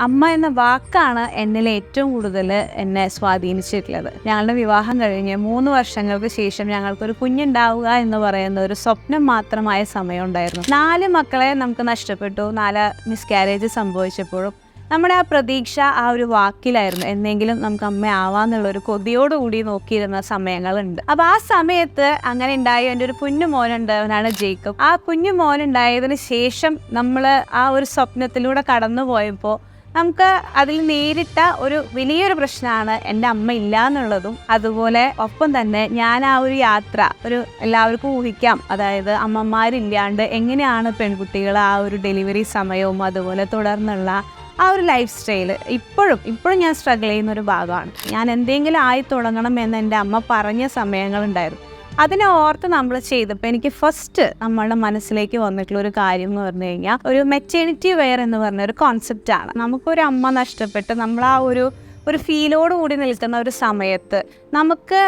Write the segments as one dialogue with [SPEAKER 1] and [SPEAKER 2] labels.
[SPEAKER 1] അമ്മ എന്ന വാക്കാണ് എന്നിൽ ഏറ്റവും കൂടുതൽ എന്നെ സ്വാധീനിച്ചിട്ടുള്ളത്. ഞങ്ങളുടെ വിവാഹം കഴിഞ്ഞ് 3 വർഷങ്ങൾക്ക് ശേഷം ഞങ്ങൾക്കൊരു കുഞ്ഞുണ്ടാവുക എന്ന് പറയുന്ന ഒരു സ്വപ്നം മാത്രമായ സമയം ഉണ്ടായിരുന്നു. 4 മക്കളെ നമുക്ക് നഷ്ടപ്പെട്ടു. 4 മിസ്കാരേജ് സംഭവിച്ചപ്പോഴും നമ്മുടെ ആ പ്രതീക്ഷ ആ ഒരു വാക്കിലായിരുന്നു. എന്നെങ്കിലും നമുക്ക് അമ്മ ആവാന്നുള്ളൊരു കൊതിയോടുകൂടി നോക്കിയിരുന്ന സമയങ്ങളുണ്ട്. അപ്പോൾ ആ സമയത്ത് അങ്ങനെ ഉണ്ടായ എൻ്റെ ഒരു കുഞ്ഞു മോനുണ്ട്, അവനാണ് ജേക്കബ്. ആ കുഞ്ഞു മോനുണ്ടായതിന് ശേഷം നമ്മൾ ആ ഒരു സ്വപ്നത്തിലൂടെ കടന്നു പോയപ്പോൾ നമുക്ക് അതിൽ നേരിട്ട ഒരു വലിയൊരു പ്രശ്നമാണ് എൻ്റെ അമ്മ ഇല്ല എന്നുള്ളതും. അതുപോലെ ഒപ്പം തന്നെ ഞാൻ ആ ഒരു യാത്ര എല്ലാവർക്കും ഊഹിക്കാം. അതായത് അമ്മമാരില്ലാണ്ട് എങ്ങനെയാണ് പെൺകുട്ടികൾ ആ ഒരു ഡെലിവറി സമയവും അതുപോലെ തുടർന്നുള്ള ആ ഒരു ലൈഫ് സ്റ്റൈല് ഇപ്പോഴും ഞാൻ സ്ട്രഗിൾ ചെയ്യുന്ന ഒരു ഭാഗമാണ്. ഞാൻ എന്തെങ്കിലും ആയി തുടങ്ങണം എന്ന് എൻ്റെ അമ്മ പറഞ്ഞ സമയങ്ങളുണ്ടായിരുന്നു. അതിനെ ഓർത്ത് നമ്മൾ ചെയ്തപ്പോൾ എനിക്ക് ഫസ്റ്റ് നമ്മളുടെ മനസ്സിലേക്ക് വന്നിട്ടുള്ള ഒരു കാര്യം എന്ന് പറഞ്ഞു കഴിഞ്ഞാൽ ഒരു മെറ്റേണിറ്റി വെയർ എന്ന് പറഞ്ഞ ഒരു കോൺസെപ്റ്റാണ്. നമുക്കൊരു അമ്മ നഷ്ടപ്പെട്ട് നമ്മൾ ആ ഒരു ഫീലോട് കൂടി നിൽക്കുന്ന ഒരു സമയത്ത് നമുക്ക്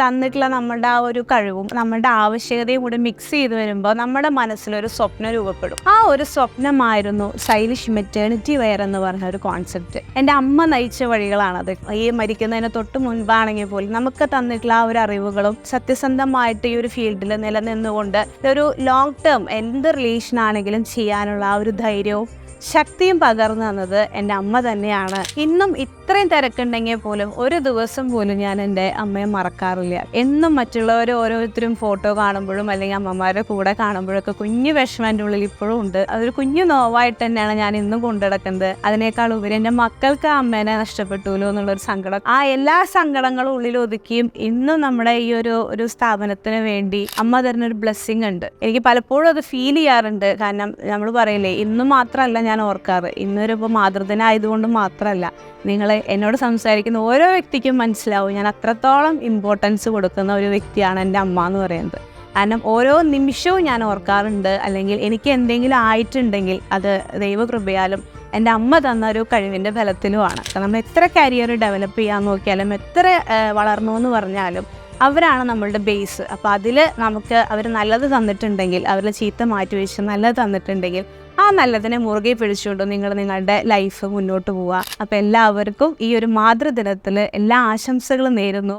[SPEAKER 1] തന്നിട്ടുള്ള നമ്മളുടെ ആ ഒരു കഴിവും നമ്മളുടെ ആവശ്യകതയും കൂടി മിക്സ് ചെയ്ത് വരുമ്പോൾ നമ്മുടെ മനസ്സിലൊരു സ്വപ്നം രൂപപ്പെടും. ആ ഒരു സ്വപ്നമായിരുന്നു സ്റ്റൈലിഷ് മെറ്റേണിറ്റി വെയർ എന്ന് പറഞ്ഞ ഒരു കോൺസെപ്റ്റ്. എൻ്റെ അമ്മ നയിച്ച വഴികളാണത്. ഈ മരിക്കുന്നതിന് തൊട്ട് മുൻപാണെങ്കിൽ പോലും നമുക്ക് തന്നിട്ടുള്ള ആ ഒരു അറിവുകളും സത്യസന്ധമായിട്ട് ഈ ഒരു ഫീൽഡിൽ നിലനിന്നുകൊണ്ട് ഒരു ലോങ് ടേം എന്ത് റിലേഷൻ ആണെങ്കിലും ചെയ്യാനുള്ള ആ ഒരു ധൈര്യവും ശക്തിയും പകർന്നു തന്നത് എൻ്റെ അമ്മ തന്നെയാണ്. ഇന്നും ഇത്രയും തിരക്കുണ്ടെങ്കിൽ പോലും ഒരു ദിവസം പോലും ഞാൻ എൻ്റെ അമ്മയെ മറക്കാറില്ല. എന്നും മറ്റുള്ളവർ ഓരോരുത്തരും ഫോട്ടോ കാണുമ്പോഴും അല്ലെങ്കിൽ അമ്മമാരുടെ കൂടെ കാണുമ്പോഴൊക്കെ കുഞ്ഞു വിഷമം എൻ്റെ ഉള്ളിൽ ഇപ്പോഴും ഉണ്ട്. അതൊരു കുഞ്ഞു നോവായിട്ട് തന്നെയാണ് ഞാൻ ഇന്നും കൊണ്ടുനടക്കുന്നത്. അതിനേക്കാൾ ഉപരി എൻ്റെ മക്കൾക്ക് ആ അമ്മേനെ നഷ്ടപ്പെട്ടുല്ലോ എന്നുള്ളൊരു സങ്കടം, ആ എല്ലാ സങ്കടങ്ങളും ഉള്ളിൽ ഒതുക്കിയും ഇന്നും നമ്മുടെ ഈ ഒരു സ്ഥാപനത്തിന് വേണ്ടി അമ്മ തരുന്നൊരു ബ്ലെസ്സിങ് ഉണ്ട്. എനിക്ക് പലപ്പോഴും അത് ഫീൽ ചെയ്യാറുണ്ട്. കാരണം നമ്മൾ പറയില്ലേ, ഇന്നും മാത്രമല്ല ഞാൻ ഓർക്കാറ്, ഇന്നൊരു മാതൃദിനായതുകൊണ്ട് മാത്രമല്ല, നിങ്ങൾ എന്നോട് സംസാരിക്കുന്ന ഓരോ വ്യക്തിക്കും മനസ്സിലാവും ഞാൻ അത്രത്തോളം ഇമ്പോർട്ടൻസ് കൊടുക്കുന്ന ഒരു വ്യക്തിയാണ് എൻ്റെ അമ്മ എന്ന് പറയുന്നത്. കാരണം ഓരോ നിമിഷവും ഞാൻ ഓർക്കാറുണ്ട്. അല്ലെങ്കിൽ എനിക്ക് എന്തെങ്കിലും ആയിട്ടുണ്ടെങ്കിൽ അത് ദൈവകൃപയാലും എൻ്റെ അമ്മ തന്ന ഒരു കഴിവിൻ്റെ ഫലത്തിലുമാണ്. നമ്മൾ എത്ര കരിയർ ഡെവലപ്പ് ചെയ്യാൻ നോക്കിയാലും എത്ര വളർന്നു എന്ന് പറഞ്ഞാലും അവരാണ് നമ്മളുടെ ബേസ്. അപ്പോൾ അതിൽ നമുക്ക് അവർ നല്ലത് തന്നിട്ടുണ്ടെങ്കിൽ, അവരുടെ ചീത്ത മാറ്റി വെച്ച് നല്ലത് തന്നിട്ടുണ്ടെങ്കിൽ ആ നല്ലതിനെ മുറുകെ പിടിച്ചുകൊണ്ട് നിങ്ങളുടെ ലൈഫ് മുന്നോട്ട് പോവുക. അപ്പോൾ എല്ലാവർക്കും ഈ ഒരു മാതൃദിനത്തിൽ എല്ലാ ആശംസകളും നേരുന്നു.